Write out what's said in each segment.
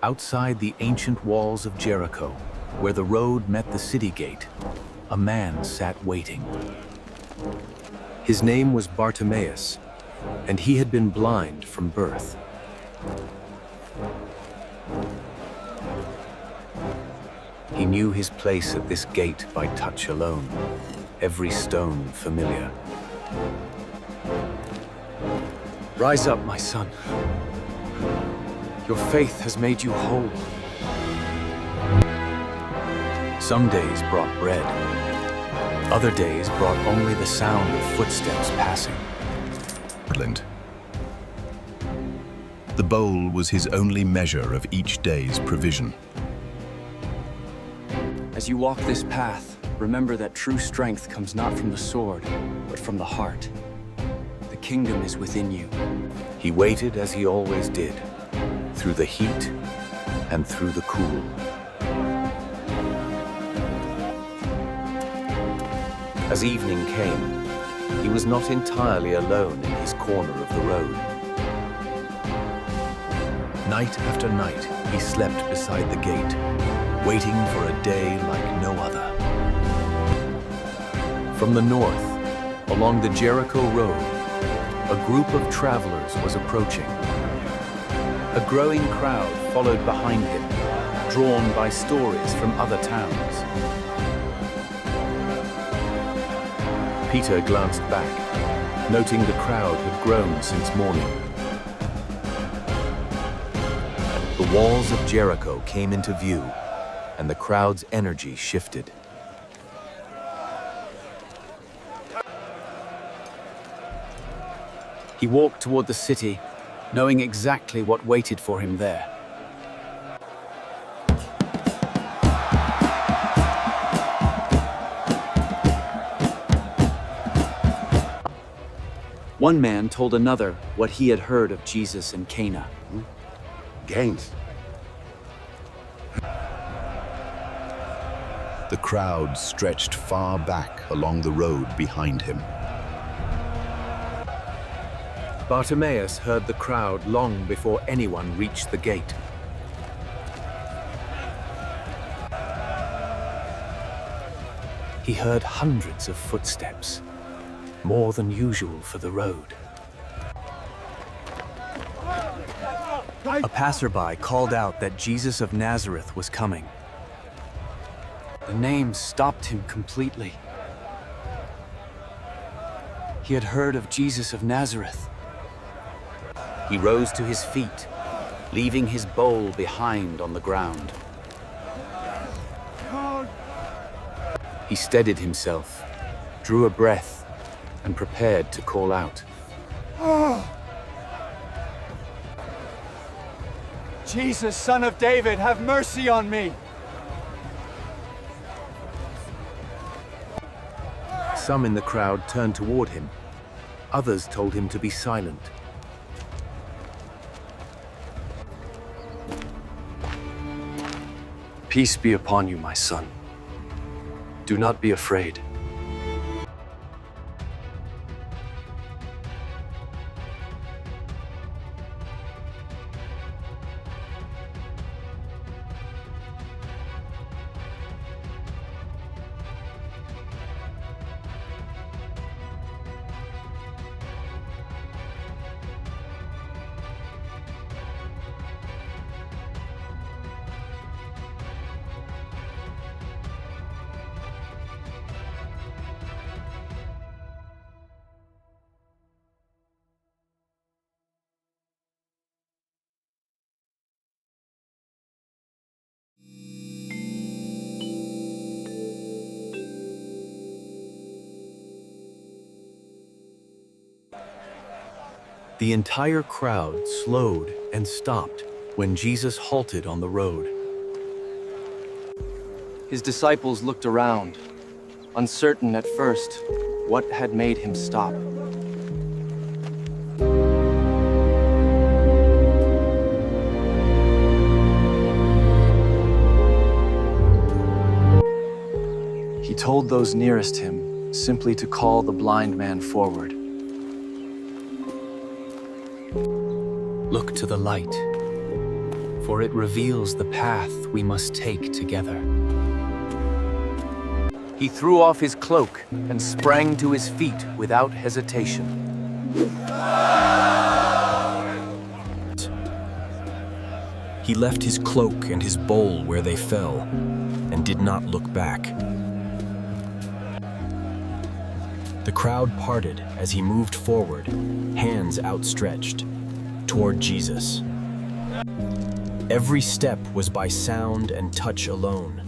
Outside the ancient walls of Jericho, where the road met the city gate, a man sat waiting. His name was Bartimaeus, and he had been blind from birth. He knew his place at this gate by touch alone, every stone familiar. "Rise up, my son. Your faith has made you whole." Some days brought bread. Other days brought only the sound of footsteps passing. The bowl was his only measure of each day's provision. As you walk this path, remember that true strength comes not from the sword, but from the heart. The kingdom is within you. He waited as he always did, through the heat and through the cool. As evening came, he was not entirely alone in his corner of the road. Night after night, he slept beside the gate, waiting for a day like no other. From the north, along the Jericho road, a group of travelers was approaching. A growing crowd followed behind him, drawn by stories from other towns. Peter glanced back, noting the crowd had grown since morning. The walls of Jericho came into view, and the crowd's energy shifted. He walked toward the city, knowing exactly what waited for him there. One man told another what he had heard of Jesus in Cana. Gains. The crowd stretched far back along the road behind him. Bartimaeus heard the crowd long before anyone reached the gate. He heard hundreds of footsteps, more than usual for the road. A passerby called out that Jesus of Nazareth was coming. The name stopped him completely. He had heard of Jesus of Nazareth. He rose to his feet, leaving his bowl behind on the ground. He steadied himself, drew a breath, and prepared to call out. "Jesus, Son of David, have mercy on me!" Some in the crowd turned toward him. Others told him to be silent. Peace be upon you, my son. Do not be afraid. The entire crowd slowed and stopped when Jesus halted on the road. His disciples looked around, uncertain at first what had made him stop. He told those nearest him simply to call the blind man forward. Look to the light, for it reveals the path we must take together. He threw off his cloak and sprang to his feet without hesitation. He left his cloak and his bowl where they fell, and did not look back. The crowd parted as he moved forward, hands outstretched, toward Jesus. Every step was by sound and touch alone,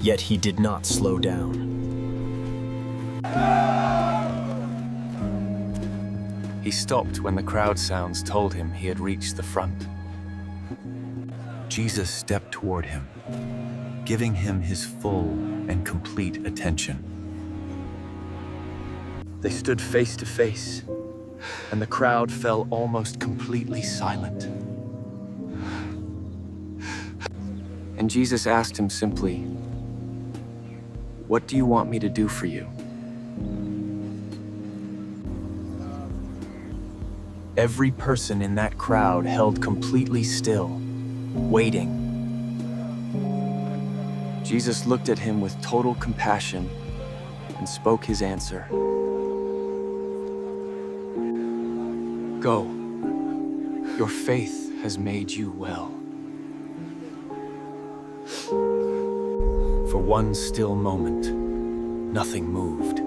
yet he did not slow down. He stopped when the crowd sounds told him he had reached the front. Jesus stepped toward him, giving him his full and complete attention. They stood face to face, and the crowd fell almost completely silent. And Jesus asked him simply, "What do you want me to do for you?" Every person in that crowd held completely still, waiting. Jesus looked at him with total compassion and spoke his answer. "Go. Your faith has made you well." For one still moment, nothing moved.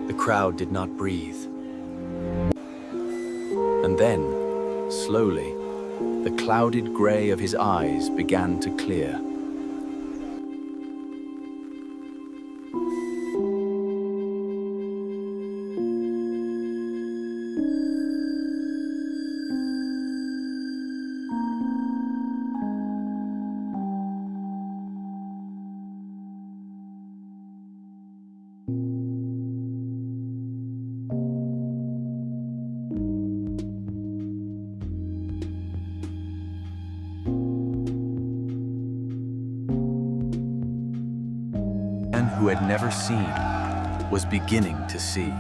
The crowd did not breathe. And then, slowly, the clouded gray of his eyes began to clear. Who had never seen was beginning to see.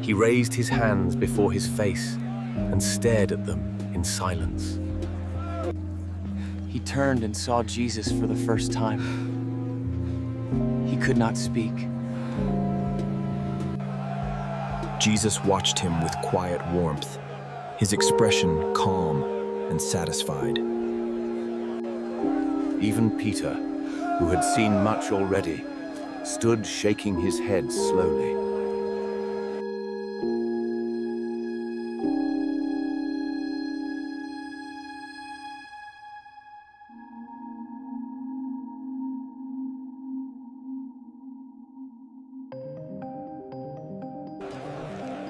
He raised his hands before his face and stared at them in silence. He turned and saw Jesus for the first time. He could not speak. Jesus watched him with quiet warmth, his expression calm and satisfied. Even Peter, who had seen much already, stood shaking his head slowly.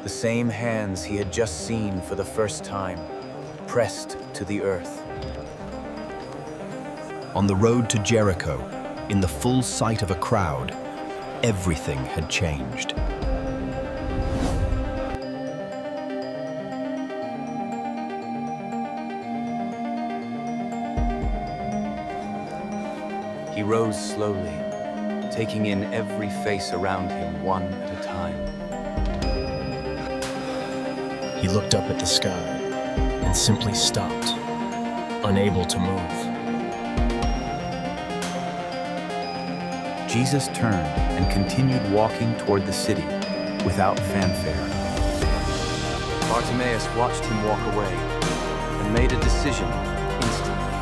The same hands he had just seen for the first time, pressed to the earth. On the road to Jericho, in the full sight of a crowd, everything had changed. He rose slowly, taking in every face around him one at a time. He looked up at the sky and simply stopped, unable to move. Jesus turned and continued walking toward the city without fanfare. Bartimaeus watched him walk away and made a decision instantly.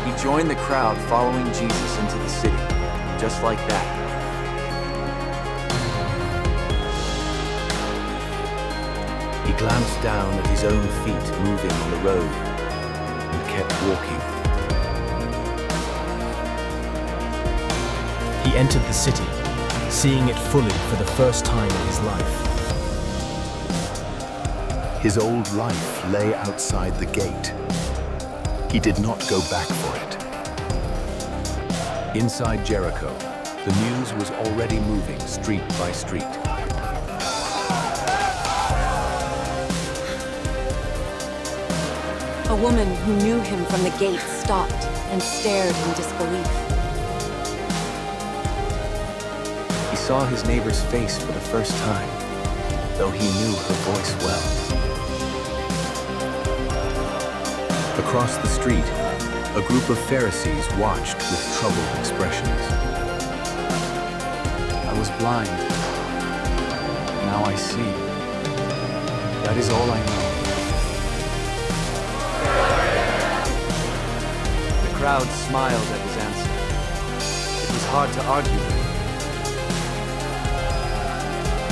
He joined the crowd following Jesus into the city, just like that. He glanced down at his own feet moving on the road and kept walking. He entered the city, seeing it fully for the first time in his life. His old life lay outside the gate. He did not go back for it. Inside Jericho, the news was already moving street by street. A woman who knew him from the gate stopped and stared in disbelief. He saw his neighbor's face for the first time, though he knew her voice well. Across the street, a group of Pharisees watched with troubled expressions. I was blind. Now I see. That is all I know. The crowd smiled at his answer. It was hard to argue with.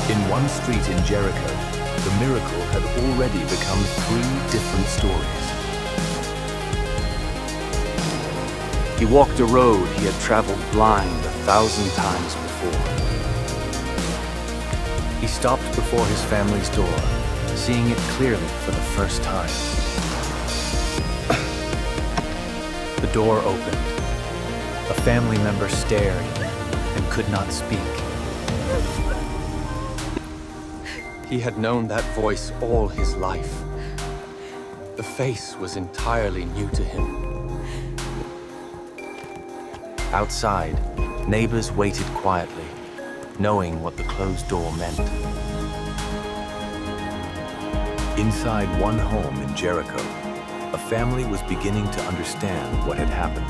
In one street in Jericho, the miracle had already become 3 different stories. He walked a road he had traveled blind 1,000 times before. He stopped before his family's door, seeing it clearly for the first time. The door opened. A family member stared and could not speak. He had known that voice all his life. The face was entirely new to him. Outside, neighbors waited quietly, knowing what the closed door meant. Inside one home in Jericho, a family was beginning to understand what had happened.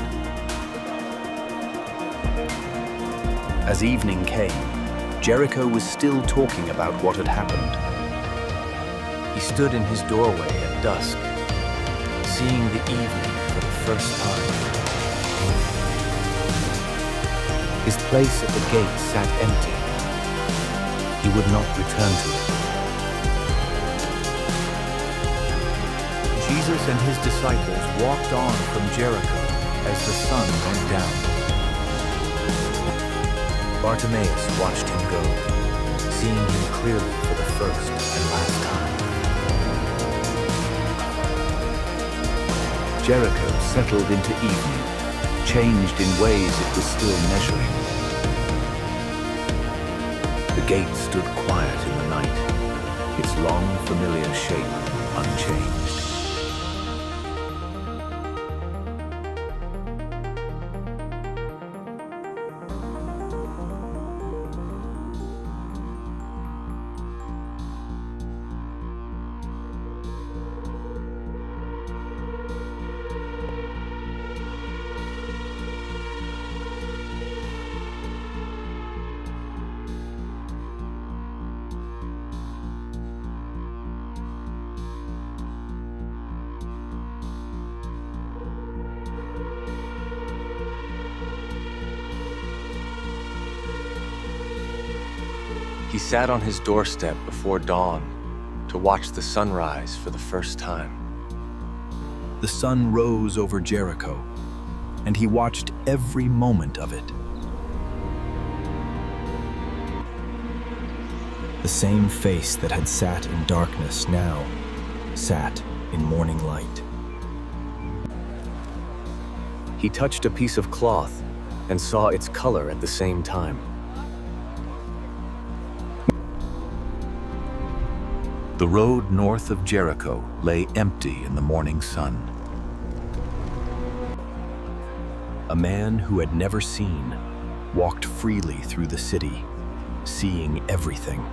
As evening came, Jericho was still talking about what had happened. He stood in his doorway at dusk, seeing the evening for the first time. His place at the gate sat empty. He would not return to it. Jesus and his disciples walked on from Jericho as the sun went down. Bartimaeus watched him go, seeing him clearly for the first and last time. Jericho settled into evening, changed in ways it was still measuring. The gate stood quiet in the night, its long familiar shape unchanged. He sat on his doorstep before dawn to watch the sunrise for the first time. The sun rose over Jericho, and he watched every moment of it. The same face that had sat in darkness now sat in morning light. He touched a piece of cloth and saw its color at the same time. The road north of Jericho lay empty in the morning sun. A man who had never seen walked freely through the city, seeing everything.